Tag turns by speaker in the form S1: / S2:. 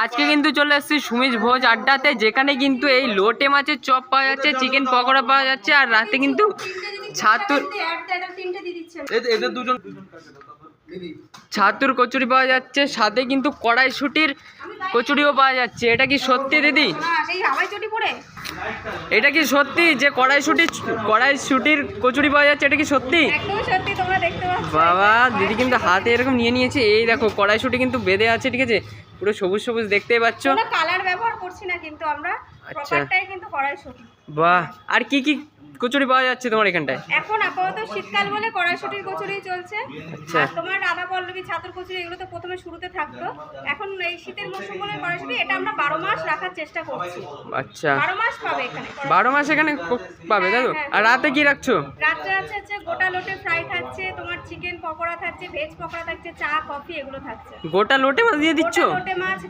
S1: আজকে কিন্তু চলে এসেছি সুমিজ ভোজ আড্ডাতে, যেখানে কিন্তু এই লোটে মাছের চপ পাওয়া যাচ্ছে, চিকেন পকোড়া পাওয়া যাচ্ছে, আর রাতে কিন্তু ছাতুর কচুরি পাওয়া যাচ্ছে, সাথে কিন্তু কড়াইশুটির কচুরিও পাওয়া যাচ্ছে। এটা কি সত্যি দিদি? এটা কি সত্যি যে কড়াইশুটির কচুরি পাওয়া যাচ্ছে? এটা কি সত্যি? বাবা, দিদি কিন্তু হাতে এরকম নিয়ে নিয়েছে। এই দেখো, কড়াইশুটি কিন্তু বেঁধে আছে, ঠিক আছে, পুরো সবুজ সবুজ দেখতেই পাচ্ছ।
S2: কালার ব্যবহার করছি না কিন্তু আমরা, প্রপারটাই কিন্তু কড়াইশুটি।
S1: বাহ, আর কি কি কচুরি পাওয়া যাচ্ছে তোমার এখানটায়?
S2: এখন আপাতত শীতকাল বলে কড়াইশুটির কচুরি চলছে।
S1: আচ্ছা,
S2: আর তোমার রাধা পল্লবী, ছাতুর কচুরি, এগুলো তো প্রথমে শুরুতে থাকতো। এখন এই শীতের মৌসুম বলে কড়াইশুটি, এটা আমরা 12 মাস রাখার চেষ্টা করছি।
S1: আচ্ছা,
S2: 12 মাস পাবে এখানে,
S1: 12 মাস এখানে পাবে, তাই তো? আর রাতে কি রাখছো?
S2: রাতে আছে গোটা লোটে ফ্রাই থাকছে, তোমার চিকেন পকোড়া থাকছে, ভেজ পকোড়া থাকছে, চা কফি এগুলো থাকছে।
S1: গোটা লোটে মাছ দিয়ে দিচ্ছ?
S2: গোটা লোটে মাছ